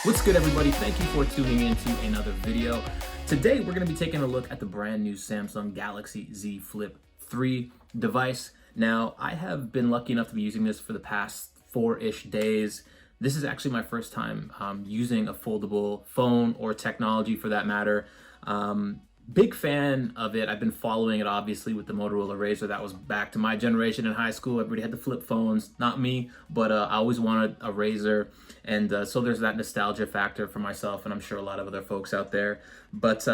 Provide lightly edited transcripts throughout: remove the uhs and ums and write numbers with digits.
What's good, everybody? Thank you for tuning in to another video. Today we're going to be taking a look at the brand new Samsung Galaxy Z Flip 3 device. Now, I have been lucky enough to be using this for the past 4-ish days. This is actually my first time using a foldable phone or technology for that matter. Big fan of it. I've been following it obviously with the Motorola Razr. That was back to my generation in high school. Everybody had the flip phones, not me, but I always wanted a Razr. And so there's that nostalgia factor for myself, and I'm sure a lot of other folks out there. But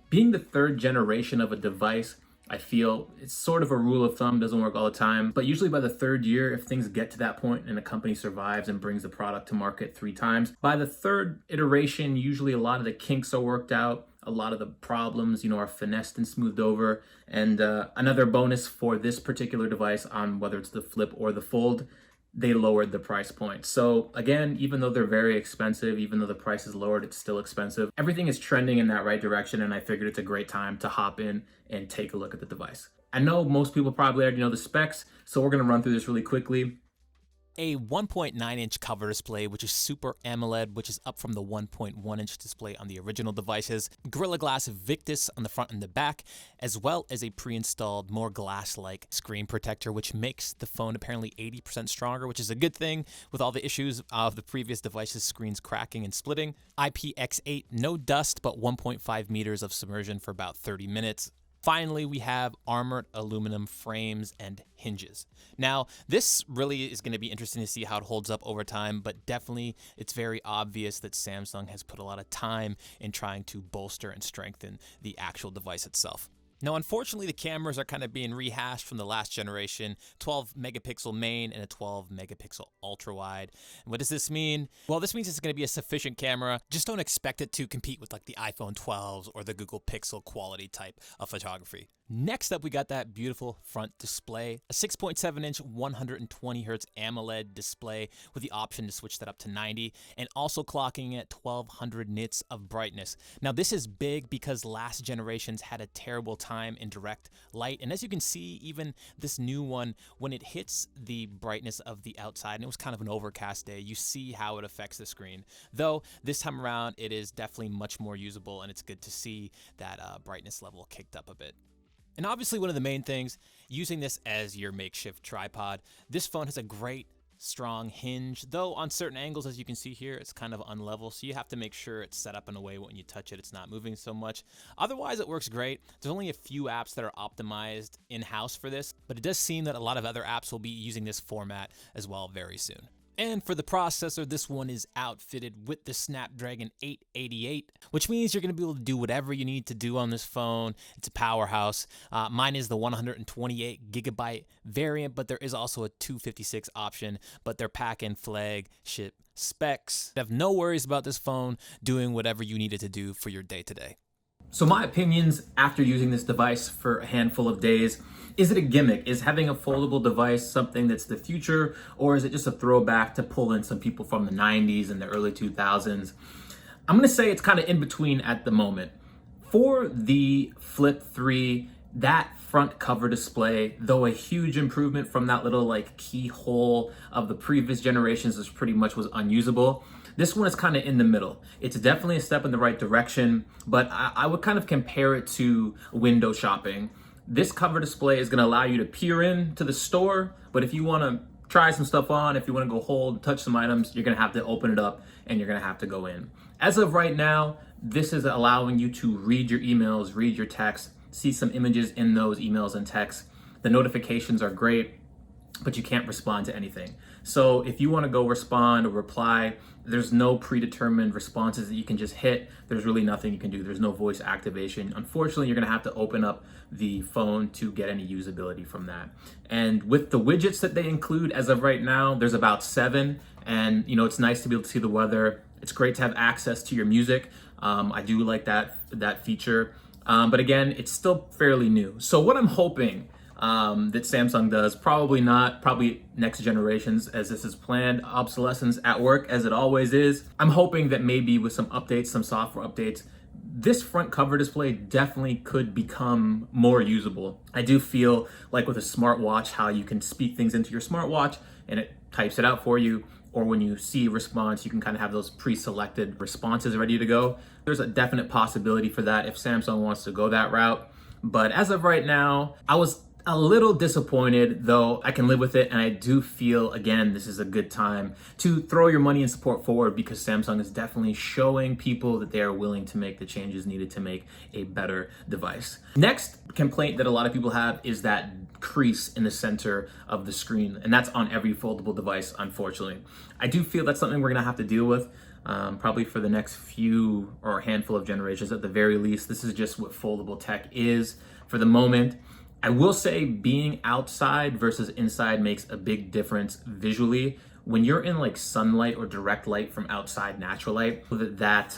being the third generation of a device, I feel it's sort of a rule of thumb, doesn't work all the time. But usually by the third year, if things get to that point and a company survives and brings the product to market 3 times, by the third iteration, usually a lot of the kinks are worked out. A lot of the problems, are finessed and smoothed over. And another bonus for this particular device, on whether it's the Flip or the Fold, they lowered the price point. So again, even though they're very expensive, even though the price is lowered, it's still expensive. Everything is trending in that right direction, and I figured it's a great time to hop in and take a look at the device. I know most people probably already know the specs, so we're gonna run through this really quickly. A 1.9-inch cover display, which is Super AMOLED, which is up from the 1.1-inch display on the original devices. Gorilla Glass Victus on the front and the back, as well as a pre-installed, more glass-like screen protector, which makes the phone apparently 80% stronger, which is a good thing with all the issues of the previous devices' screens cracking and splitting. IPX8, no dust, but 1.5 meters of submersion for about 30 minutes. Finally, we have armored aluminum frames and hinges. Now, this really is going to be interesting to see how it holds up over time, but definitely it's very obvious that Samsung has put a lot of time in trying to bolster and strengthen the actual device itself. Now, unfortunately, the cameras are kind of being rehashed from the last generation, 12 megapixel main and a 12 megapixel ultra wide. And what does this mean? Well, this means it's going to be a sufficient camera. Just don't expect it to compete with like the iPhone 12s or the Google Pixel quality type of photography. Next up, we got that beautiful front display, a 6.7-inch 120 Hz AMOLED display with the option to switch that up to 90, and also clocking at 1200 nits of brightness. Now, this is big because last generations had a terrible time in direct light, and as you can see, even this new one, when it hits the brightness of the outside, and it was kind of an overcast day, you see how it affects the screen. Though this time around, it is definitely much more usable, and it's good to see that brightness level kicked up a bit. And obviously, one of the main things, using this as your makeshift tripod, this phone has a great strong hinge, though on certain angles, as you can see here, it's kind of unlevel, so you have to make sure it's set up in a way when you touch it, it's not moving so much. Otherwise, it works great. There's only a few apps that are optimized in-house for this, but it does seem that a lot of other apps will be using this format as well very soon. And for the processor, this one is outfitted with the Snapdragon 888, which means you're going to be able to do whatever you need to do on this phone. It's a powerhouse. Mine is the 128 gigabyte variant, but there is also a 256 option, but they're pack-in flagship specs. I have no worries about this phone doing whatever you need it to do for your day-to-day. So my opinions after using this device for a handful of days: is it a gimmick? Is having a foldable device something that's the future, or is it just a throwback to pull in some people from the 90s and the early 2000s? I'm gonna say it's kind of in between at the moment. For the Flip 3, that front cover display, though a huge improvement from that little like keyhole of the previous generations, which pretty much was unusable, this one is kind of in the middle. It's definitely a step in the right direction, but I would kind of compare it to window shopping. This cover display is gonna allow you to peer into the store, but if you wanna try some stuff on, if you wanna go touch some items, you're gonna have to open it up and you're gonna have to go in. As of right now, this is allowing you to read your emails, read your texts, see some images in those emails and texts. The notifications are great, but you can't respond to anything. So if you want to go respond or reply, there's no predetermined responses that you can just hit. There's really nothing you can do. There's no voice activation. Unfortunately, you're going to have to open up the phone to get any usability from that. And with the widgets that they include as of right now, there's about 7. And it's nice to be able to see the weather. It's great to have access to your music. I do like that feature. But again, it's still fairly new. So what I'm hoping that Samsung does, probably next generations, as this is planned obsolescence at work, as it always is. I'm hoping that maybe with some updates, some software updates, this front cover display definitely could become more usable. I do feel like with a smartwatch, how you can speak things into your smartwatch and it types it out for you. or when you see a response, you can kind of have those pre-selected responses ready to go. There's a definite possibility for that if Samsung wants to go that route. But as of right now, I was a little disappointed, though I can live with it. And I do feel, again, this is a good time to throw your money and support forward, because Samsung is definitely showing people that they are willing to make the changes needed to make a better device. Next complaint that a lot of people have is that crease in the center of the screen. And that's on every foldable device, unfortunately. I do feel that's something we're gonna have to deal with. Probably for the next few or handful of generations at the very least. This is just what foldable tech is for the moment. I will say being outside versus inside makes a big difference visually. When you're in like sunlight or direct light from outside, natural light, that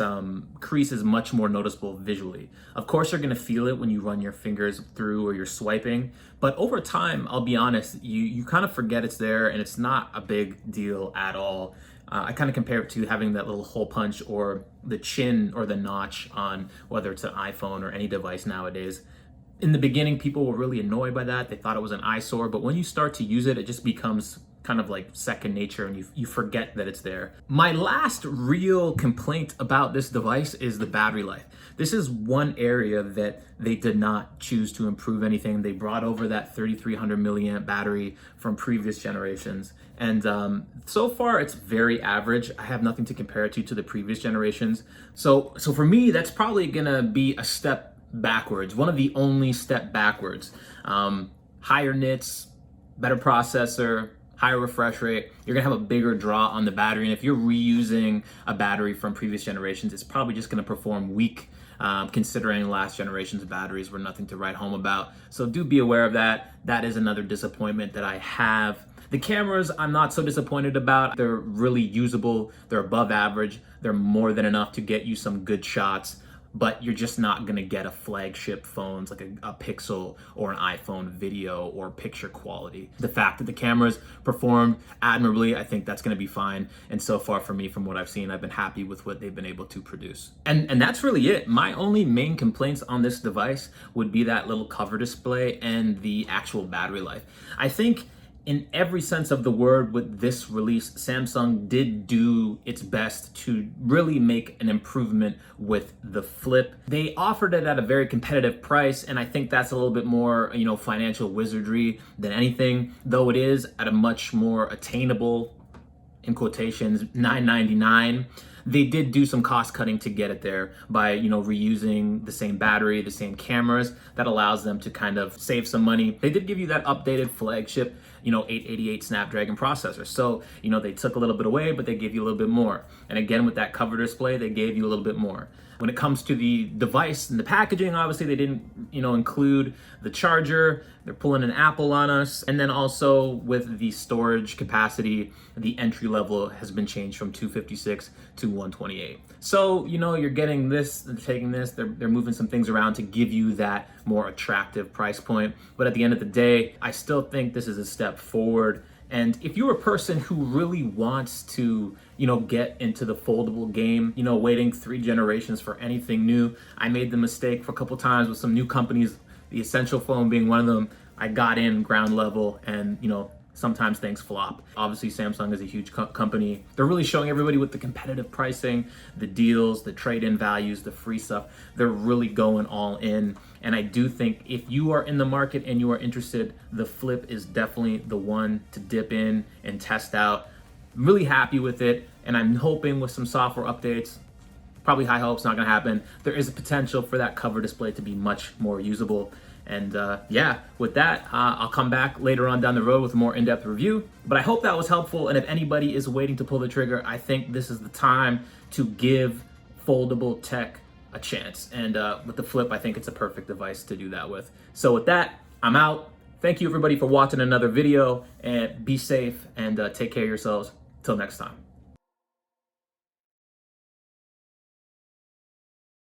crease is much more noticeable visually. Of course, you're gonna feel it when you run your fingers through or you're swiping, but over time, I'll be honest, you kind of forget it's there and it's not a big deal at all. I kind of compare it to having that little hole punch or the chin or the notch on whether it's an iPhone or any device nowadays. In the beginning, people were really annoyed by that. They thought it was an eyesore, but when you start to use it, it just becomes kind of like second nature and you forget that it's there. My last real complaint about this device is the battery life. This is one area that they did not choose to improve anything. They brought over that 3300 milliamp battery from previous generations. And so far it's very average. I have nothing to compare it to the previous generations. So for me, that's probably gonna be a step backwards, one of the only step backwards. Higher nits, better processor, higher refresh rate, you're gonna have a bigger draw on the battery. And if you're reusing a battery from previous generations, it's probably just gonna perform weak, considering last generation's batteries were nothing to write home about. So do be aware of that. That is another disappointment that I have. The cameras, I'm not so disappointed about. They're really usable, they're above average, they're more than enough to get you some good shots, but you're just not gonna get a flagship phones like a Pixel or an iPhone video or picture quality. The fact that the cameras performed admirably, I think that's gonna be fine. And so far for me, from what I've seen, I've been happy with what they've been able to produce. And that's really it. My only main complaints on this device would be that little cover display and the actual battery life. I think in every sense of the word with this release, Samsung did do its best to really make an improvement with the Flip. They offered it at a very competitive price, and I think that's a little bit more, financial wizardry than anything, though it is at a much more attainable, in quotations, $999. They did do some cost cutting to get it there by, reusing the same battery, the same cameras. That allows them to kind of save some money. They did give you that updated flagship, 888 Snapdragon processor. So, they took a little bit away, but they gave you a little bit more. And again, with that cover display, they gave you a little bit more. When it comes to the device and the packaging, obviously they didn't, include the charger. They're pulling an Apple on us. And then also with the storage capacity, the entry level has been changed from 256 to 128. So, you're getting this, they're taking this, they're moving some things around to give you that more attractive price point. But at the end of the day, I still think this is a step forward. And if you're a person who really wants to, get into the foldable game, waiting 3 generations for anything new, I made the mistake for a couple times with some new companies, the Essential phone being one of them. I got in ground level and, sometimes things flop. Obviously, Samsung is a huge company. They're really showing everybody with the competitive pricing, the deals, the trade-in values, the free stuff. They're really going all in. And I do think if you are in the market and you are interested, the Flip is definitely the one to dip in and test out. I'm really happy with it. And I'm hoping with some software updates, probably high hopes, not gonna happen, there is a potential for that cover display to be much more usable. And with that, I'll come back later on down the road with a more in-depth review. But I hope that was helpful. And if anybody is waiting to pull the trigger, I think this is the time to give foldable tech a chance. And with the Flip, I think it's a perfect device to do that with. So with that, I'm out. Thank you everybody for watching another video, and be safe and take care of yourselves. Till next time.